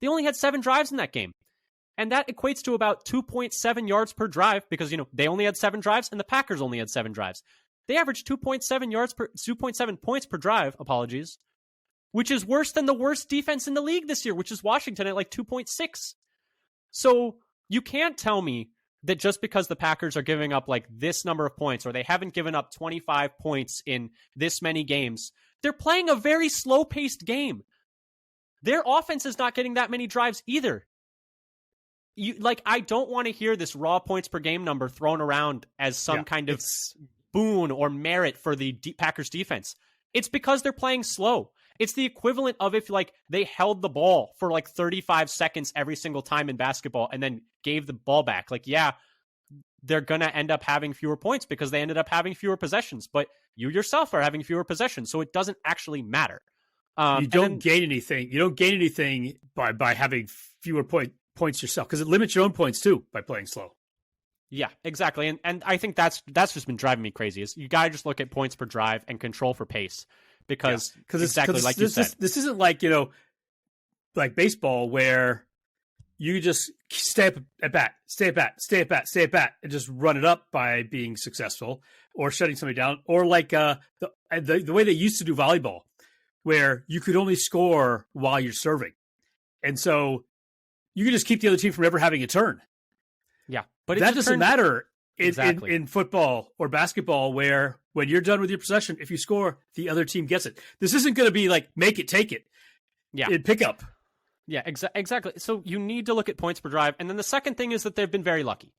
They only had 7 drives in that game. And that equates to about 2.7 yards per drive because, they only had 7 drives and the Packers only had 7 drives. They averaged 2.7 points per drive, which is worse than the worst defense in the league this year, which is Washington at like 2.6. So you can't tell me that just because the Packers are giving up like this number of points or they haven't given up 25 points in this many games, they're playing a very slow-paced game. Their offense is not getting that many drives either. I don't want to hear this raw points per game number thrown around as some kind of boon or merit for the Packers defense. It's because they're playing slow. It's the equivalent of if they held the ball for 35 seconds every single time in basketball and then gave the ball back. They're going to end up having fewer points because they ended up having fewer possessions, but you yourself are having fewer possessions, so it doesn't actually matter. You don't gain anything. You don't gain anything by having fewer points yourself because it limits your own points too by playing slow. Yeah, exactly. And I think that's just been driving me crazy is you got to just look at points per drive and control for pace because exactly like you said. This isn't like baseball where you just stay at bat, and just run it up by being successful or shutting somebody down, or the way they used to do volleyball where you could only score while you're serving. And so you can just keep the other team from ever having a turn. Yeah. But that doesn't matter in football or basketball where when you're done with your possession, if you score, the other team gets it. This isn't going to be like make it, take it. Yeah. In pickup. Yeah, exactly. So you need to look at points per drive. And then the second thing is that they've been very lucky.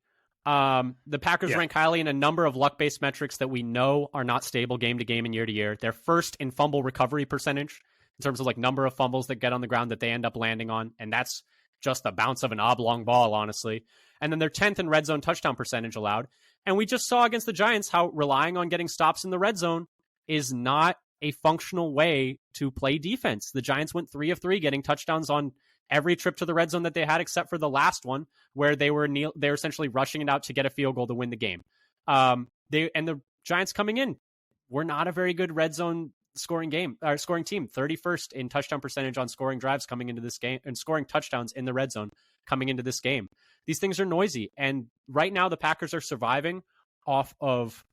The Packers rank highly in a number of luck-based metrics that we know are not stable game to game and year to year. They're first in fumble recovery percentage. in terms of like number of fumbles that get on the ground that they end up landing on. And that's just the bounce of an oblong ball, honestly. And then they're 10th in red zone touchdown percentage allowed. And we just saw against the Giants how relying on getting stops in the red zone is not a functional way to play defense. The Giants went 3 of 3 getting touchdowns on every trip to the red zone that they had, except for the last one where they were essentially rushing it out to get a field goal to win the game. The Giants coming in were not a very good red zone scoring team. 31st in touchdown percentage on scoring drives coming into this game and scoring touchdowns in the red zone coming into this game. These things are noisy. And right now the Packers are surviving off of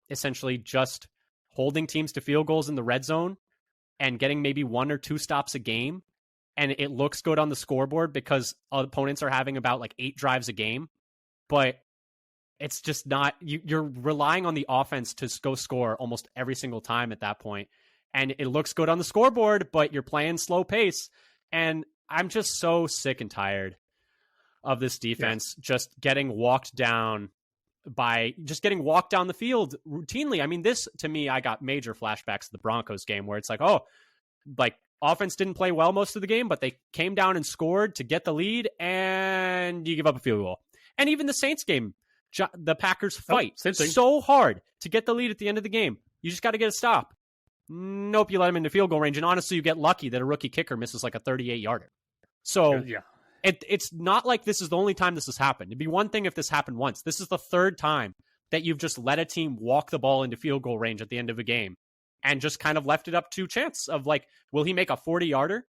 essentially just holding teams to field goals in the red zone and getting maybe 1 or 2 stops a game. And it looks good on the scoreboard because opponents are having about like 8 drives a game. But it's just not, you're relying on the offense to go score almost every single time at that point. And it looks good on the scoreboard, but you're playing slow pace. And I'm just so sick and tired of this defense just getting walked down the field routinely. I mean, this to me, I got major flashbacks to the Broncos game where it's like, oh, like offense didn't play well most of the game, but they came down and scored to get the lead and you give up a field goal. And even the Saints game, the Packers fight so hard to get the lead at the end of the game. You just got to get a stop. Nope, you let him into field goal range. And honestly, you get lucky that a rookie kicker misses like a 38-yarder. So it's not like this is the only time this has happened. It'd be one thing if this happened once. This is the 3rd time that you've just let a team walk the ball into field goal range at the end of a game and just kind of left it up to chance of like, will he make a 40-yarder?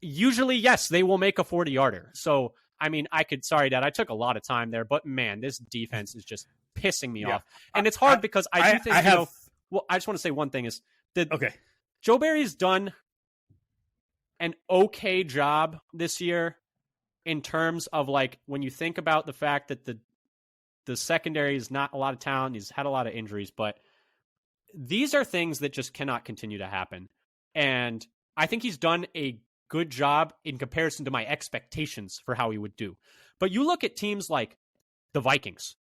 Usually, yes, they will make a 40-yarder. So, I mean, sorry, Dad, I took a lot of time there, but man, this defense is just pissing me off. And it's hard because I do think, I just want to say one thing is that Joe Barry's done an okay job this year in terms of like, when you think about the fact that the secondary is not a lot of talent, he's had a lot of injuries, but these are things that just cannot continue to happen. And I think he's done a good job in comparison to my expectations for how he would do. But you look at teams like the Vikings.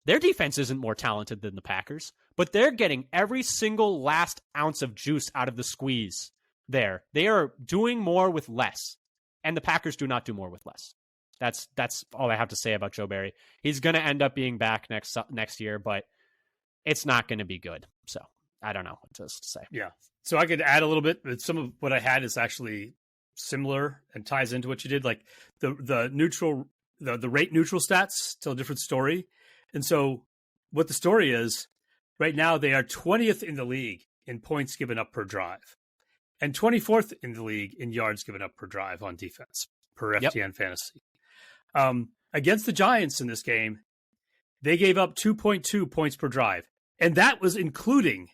Their defense isn't more talented than the Packers, but they're getting every single last ounce of juice out of the squeeze there. They are doing more with less, and the Packers do not do more with less. That's all I have to say about Joe Barry. He's going to end up being back next year, but it's not going to be good. So I don't know what else to say. Yeah. So I could add a little bit, but some of what I had is actually similar and ties into what you did. Like the rate neutral stats tell a different story. And so what the story is, right now they are 20th in the league in points given up per drive and 24th in the league in yards given up per drive on defense per FTN Fantasy. Against the Giants in this game, they gave up 2.2 points per drive. And that was including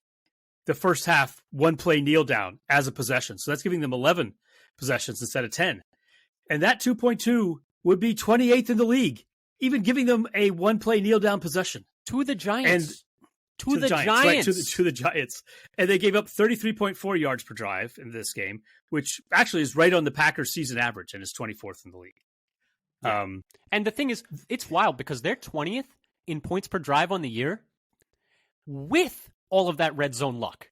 the first half 1-play kneel down as a possession. So that's giving them 11 possessions instead of 10. And that 2.2 would be 28th in the league, even giving them a 1-play kneel down possession. To the Giants. And to the Giants. Right, to the Giants. And they gave up 33.4 yards per drive in this game, which actually is right on the Packers season average and is 24th in the league. Yeah. And the thing is, it's wild because they're 20th in points per drive on the year with all of that red zone luck.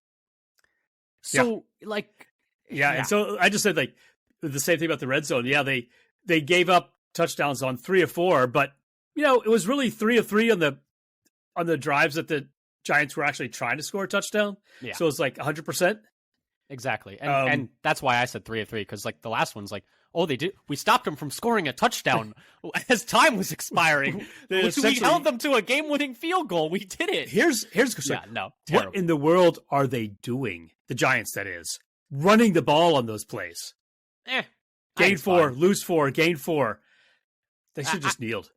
So, And so I just said, like, the same thing about the red zone. Yeah, they gave up touchdowns on 3 of 4, but, you know, it was really 3 of 3 on the drives that the Giants were actually trying to score a touchdown. Yeah. So it's like 100%. Exactly. And that's why I said 3 of 3, because, like, the last one's like, oh, we stopped them from scoring a touchdown as time was expiring. We held them to a game-winning field goal. We did it. Here's terrible. What in the world are they doing? The Giants, that is, running the ball on those plays. Gain 4, lose 4, gain 4. They should just kneeled.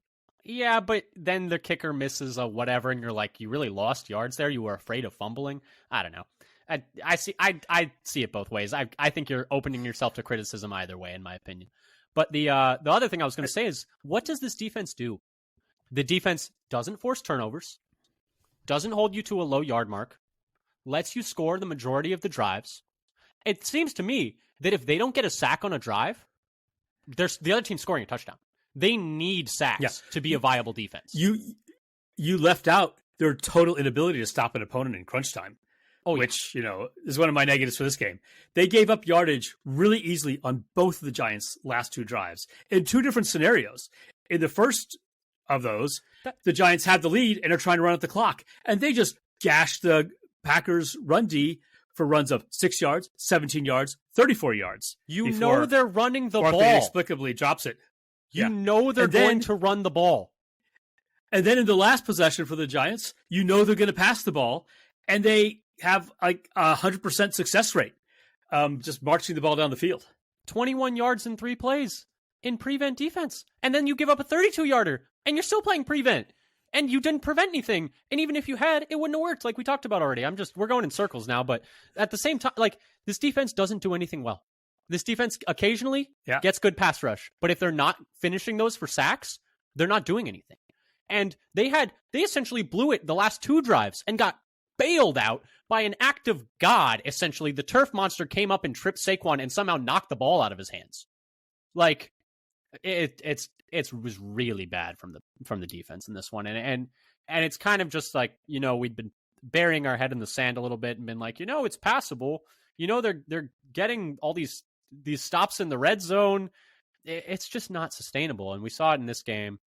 Yeah, but then the kicker misses a whatever, and you're like, you really lost yards there. You were afraid of fumbling. I don't know. I see it both ways. I think you're opening yourself to criticism either way, in my opinion. But the other thing I was going to say is, what does this defense do? The defense doesn't force turnovers, doesn't hold you to a low yard mark, lets you score the majority of the drives. It seems to me that if they don't get a sack on a drive, the other team's scoring a touchdown. They need sacks to be a viable defense. You left out their total inability to stop an opponent in crunch time. Oh, which, is one of my negatives for this game. They gave up yardage really easily on both of the Giants' last 2 drives in 2 different scenarios. In the first of those, the Giants had the lead and are trying to run out the clock. And they just gashed the Packers' run D for runs of 6 yards, 17 yards, 34 yards. They're running the ball. Barkley inexplicably drops it. They're going to run the ball. And then in the last possession for the Giants, they're going to pass the ball. And they have like 100% success rate, just marching the ball down the field. 21 yards in 3 plays in prevent defense. And then you give up a 32-yarder, and you're still playing prevent. And you didn't prevent anything. And even if you had, it wouldn't have worked, like we talked about already. We're going in circles now, but at the same time, like, this defense doesn't do anything well. This defense occasionally gets good pass rush, but if they're not finishing those for sacks, they're not doing anything. And they essentially blew it the last 2 drives and got bailed out by an act of God. Essentially, the turf monster came up and tripped Saquon and somehow knocked the ball out of his hands. Like, it was really bad from the defense in this one, and it's kind of just like, we'd been burying our head in the sand a little bit and been like, it's passable. They're getting all these stops in the red zone. It's just not sustainable, and we saw it in this game.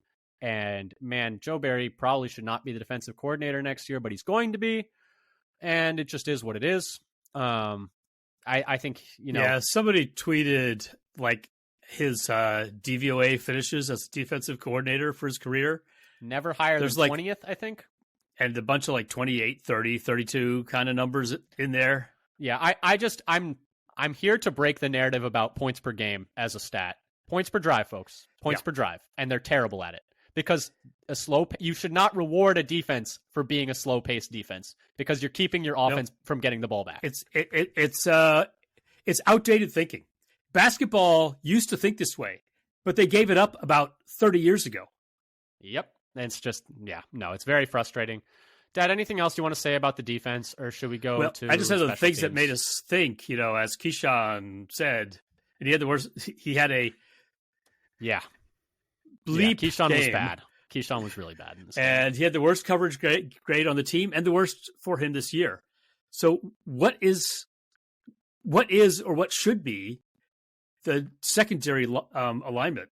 And man, Joe Barry probably should not be the defensive coordinator next year, but he's going to be. And it just is what it is. I think, Yeah, somebody tweeted like his DVOA finishes as defensive coordinator for his career. Never higher than 20th, I think. And a bunch of like 28, 30, 32 kind of numbers in there. Yeah, I'm here to break the narrative about points per game as a stat. Points per drive, folks. Points per drive. And they're terrible at it. Because you should not reward a defense for being a slow-paced defense, because you're keeping your offense from getting the ball back. It's outdated thinking. Basketball used to think this way, but they gave it up about 30 years ago. Yep. It's just, it's very frustrating. Dad, anything else you want to say about the defense, or should we go to I just had the things teams? that made us think, as Keyshawn said, and he had the worst, he had a Keyshawn game. was bad. Keyshawn was really bad in this game. And he had the worst coverage grade on the team and the worst for him this year. So what is or what should be the secondary alignment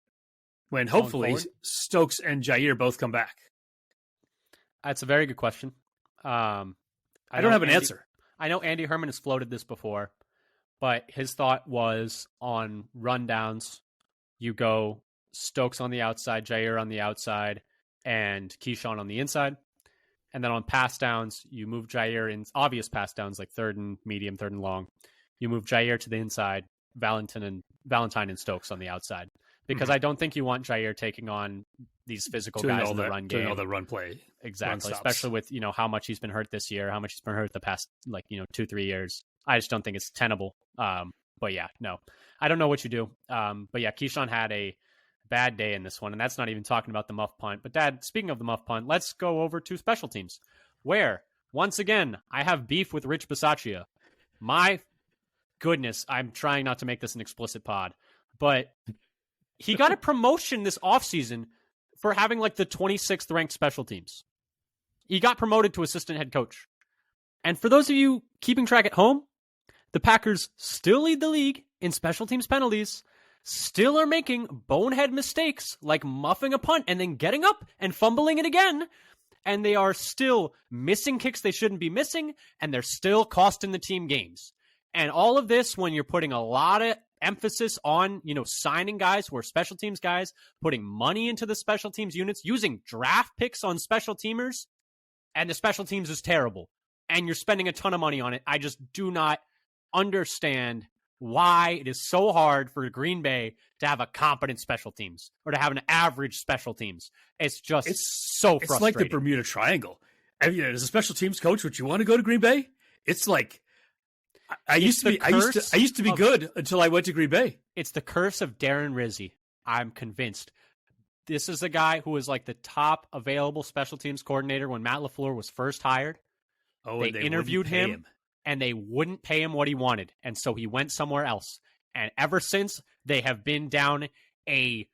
when hopefully Stokes and Jair both come back? That's a very good question. I don't have an answer. I know Andy Herman has floated this before, but his thought was on rundowns, you go Stokes on the outside, Jair on the outside, and Keyshawn on the inside. And then on pass downs, you move Jair in obvious pass downs like 3rd and medium, 3rd and long. You move Jair to the inside, Valentine and Stokes on the outside. Because I don't think you want Jair taking on these physical guys in the run game. Doing all the run play. Exactly. Especially with, how much he's been hurt this year, how much he's been hurt the past, 2-3 years. I just don't think it's tenable. But yeah, no. I don't know what you do. But yeah, Keyshawn had a bad day in this one, and that's not even talking about the muff punt. But Dad, speaking of the muff punt, let's go over to special teams, where, once again, I have beef with Rich Bisaccia. My goodness, I'm trying not to make this an explicit pod, but he got a promotion this offseason for having like the 26th ranked special teams. He got promoted to assistant head coach. And for those of you keeping track at home, the Packers still lead the league in special teams penalties, still are making bonehead mistakes like muffing a punt and then getting up and fumbling it again. And they are still missing kicks they shouldn't be missing, and they're still costing the team games. And all of this when you're putting a lot of emphasis on, signing guys who are special teams guys, putting money into the special teams units, using draft picks on special teamers, and the special teams is terrible. And you're spending a ton of money on it. I just do not understand why it is so hard for Green Bay to have a competent special teams or to have an average special teams. It's so frustrating. It's like the Bermuda Triangle. As a special teams coach, would you want to go to Green Bay? It's like I used to be good until I went to Green Bay. It's the curse of Darren Rizzi. I'm convinced. This is a guy who was like the top available special teams coordinator when Matt LaFleur was first hired. They interviewed him. And they wouldn't pay him what he wanted. And so he went somewhere else. And ever since, they have been down I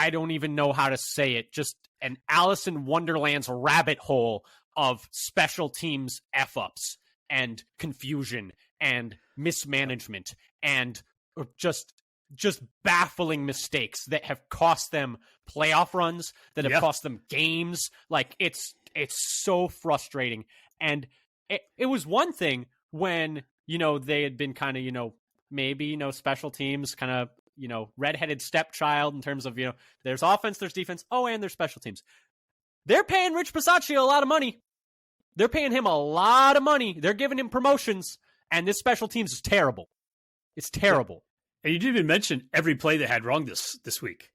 don't even know how to say it, just an Alice in Wonderland's rabbit hole of special teams F-ups. and confusion and mismanagement and just baffling mistakes that have cost them playoff runs, that have cost them games. Like, it's so frustrating. And it was one thing when, they had been kind of, maybe, special teams kind of, redheaded stepchild in terms of, there's offense, there's defense. Oh, and there's special teams. They're paying Rich Bisaccia a lot of money. They're paying him a lot of money. They're giving him promotions, and this special teams is terrible. It's terrible. And you didn't even mention every play they had wrong this week.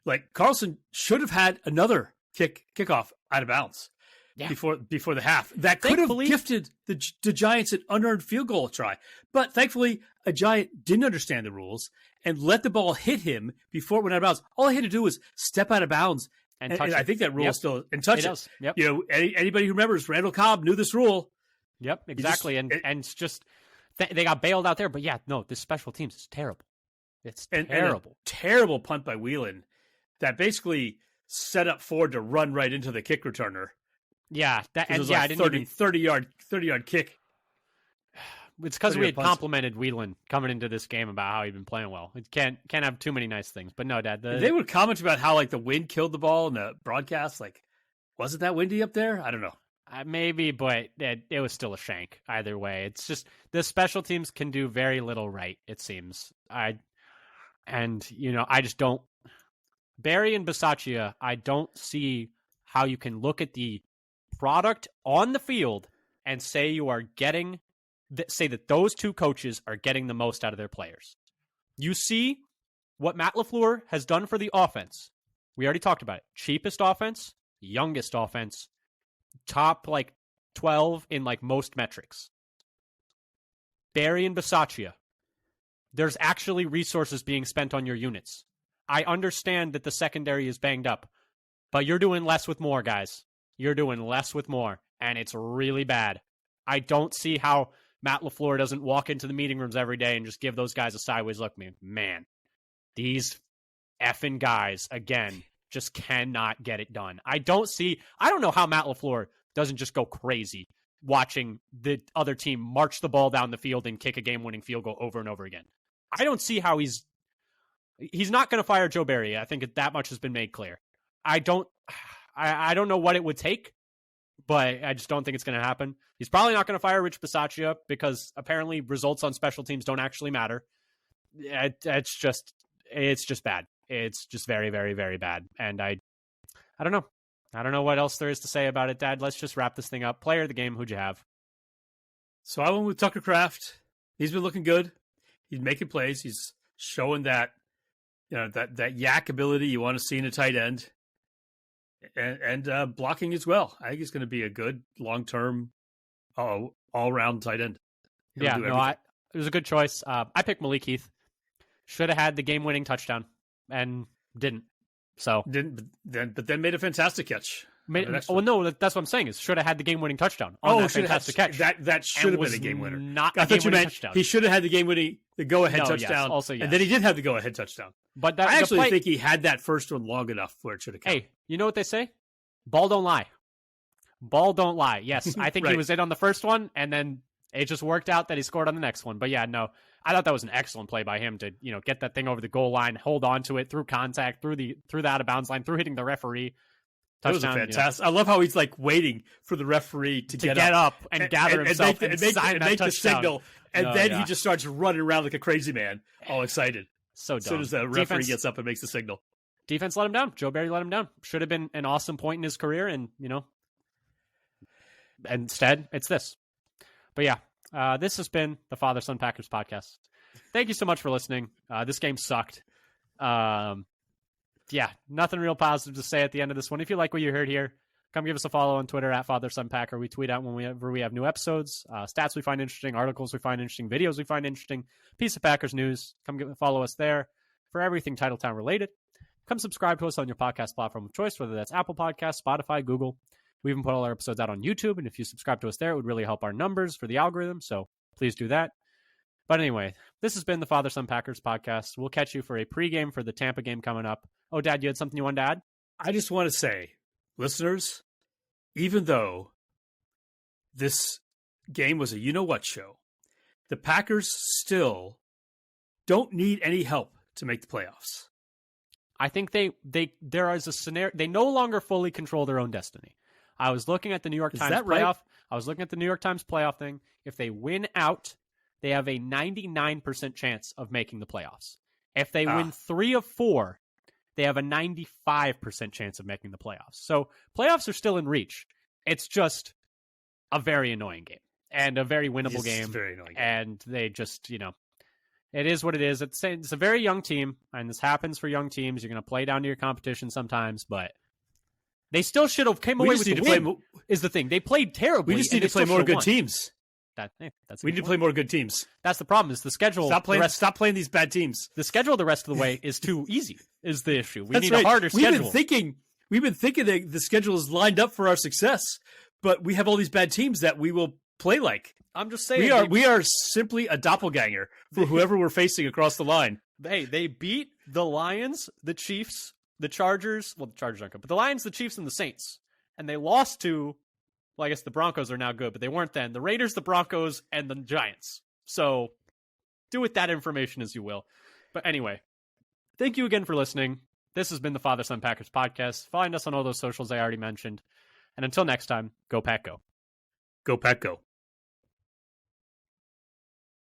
Like, Carlson should have had another kickoff out of bounds before the half. That could have gifted the Giants an unearned field goal try. But thankfully, a Giant didn't understand the rules and let the ball hit him before it went out of bounds. All he had to do was step out of bounds. And I think that rule is still and touch it. Yep. Anybody who remembers Randall Cobb knew this rule. Yep, exactly. And it's just they got bailed out there. But this special teams is terrible. It's terrible. And a terrible punt by Whelan that basically set up Ford to run right into the kick returner. Yeah, it was like 30 yard kick. It's because we had complimented Whelan coming into this game about how he'd been playing well. It can't have too many nice things. But no, Dad. They would comment about how the wind killed the ball in the broadcast. Like, wasn't that windy up there? I don't know. Maybe, but it was still a shank either way. It's just the special teams can do very little right, it seems. I just don't. Barry and Bisaccia, I don't see how you can look at the product on the field and say you are getting, say that those two coaches are getting the most out of their players. You see what Matt LaFleur has done for the offense. We already talked about it. Cheapest offense, youngest offense, top 12 in most metrics. Barry and Bisaccia, there's actually resources being spent on your units. I understand that the secondary is banged up, but you're doing less with more, guys. You're doing less with more, and it's really bad. I don't see how Matt LaFleur doesn't walk into the meeting rooms every day and just give those guys a sideways look. Man, these effing guys, again, just cannot get it done. I don't know how Matt LaFleur doesn't just go crazy watching the other team march the ball down the field and kick a game-winning field goal over and over again. I don't see how he's not going to fire Joe Barry. I think that much has been made clear. I don't know what it would take, but I just don't think it's going to happen. He's probably not going to fire Rich Bisaccia because apparently results on special teams don't actually matter. It's just bad. It's just very, very, very bad. And I don't know. I don't know what else there is to say about it, Dad. Let's just wrap this thing up. Player of the game, who'd you have? So I went with Tucker Kraft. He's been looking good. He's making plays. He's showing that, that yak ability you want to see in a tight end, and blocking as well. I think he's going to be a good long-term, all-around tight end. It was a good choice. I picked Malik Heath. Should have had the game-winning touchdown and didn't. So but then made a fantastic catch. That's what I'm saying is should have had the game-winning touchdown on that fantastic catch. That should have been a game winner. Not a game-winning touchdown. He should have had the go-ahead touchdown. Yes, also, yes. And then he did have the go-ahead touchdown. But I actually think he had that first one long enough where it should have come. Hey, you know what they say? Ball don't lie. Ball don't lie. Yes, I think right. He was in on the first one, and then it just worked out that he scored on the next one. But yeah, no, I thought that was an excellent play by him to get that thing over the goal line, hold on to it through contact, through the out of bounds line, through hitting the referee. Touchdown, that was fantastic. I love how he's waiting for the referee to get up and gather himself and make the signal, and then he just starts running around like a crazy man, all excited. So dumb. As soon as the referee gets up and makes the signal. Defense let him down. Joe Barry let him down. Should have been an awesome point in his career, and instead it's this. But yeah, this has been the Father Son Packers podcast. Thank you so much for listening. This game sucked. Yeah, nothing real positive to say at the end of this one. If you like what you heard here, come give us a follow on Twitter at FatherSonPacker. We tweet out whenever we have new episodes, stats we find interesting, articles we find interesting, videos we find interesting, piece of Packers news. Come follow us there for everything Titletown related. Come subscribe to us on your podcast platform of choice, whether that's Apple Podcasts, Spotify, Google. We even put all our episodes out on YouTube, and if you subscribe to us there, it would really help our numbers for the algorithm, so please do that. But anyway, this has been the Father Son Packers podcast. We'll catch you for a pregame for the Tampa game coming up. Oh, Dad, you had something you wanted to add? I just want to say, listeners, even though this game was a you-know-what show. The Packers still don't need any help to make the playoffs. I think there is a scenario. They no longer fully control their own destiny. I was looking at the New York Times playoff. Right? I was looking at the New York Times playoff thing. If they win out, they have a 99% chance of making the playoffs. If they win 3 of 4, they have a 95% chance of making the playoffs. So playoffs are still in reach. It's just a very annoying game and a very winnable game. Very annoying game. And they just, it is what it is. It's a very young team, and this happens for young teams. You're going to play down to your competition sometimes, but they still should have came away with the win, is the thing. They played terribly. We just need to play more good teams. We need to play more good teams. That's the problem. Is the schedule? Stop playing these bad teams. The schedule the rest of the way is too easy. Is the issue? We need a harder schedule. We've been thinking that the schedule is lined up for our success, but we have all these bad teams that we will play like. I'm just saying we are simply a doppelganger for whoever we're facing across the line. Hey, they beat the Lions, the Chiefs, the Chargers. Well, the Chargers aren't good, but the Lions, the Chiefs, and the Saints, and they lost to. Well, I guess the Broncos are now good, but they weren't then. The Raiders, the Broncos, and the Giants. So do with that information as you will. But anyway, thank you again for listening. This has been the Father Son Packers podcast. Find us on all those socials I already mentioned. And until next time, go Pack Go. Go Pack Go.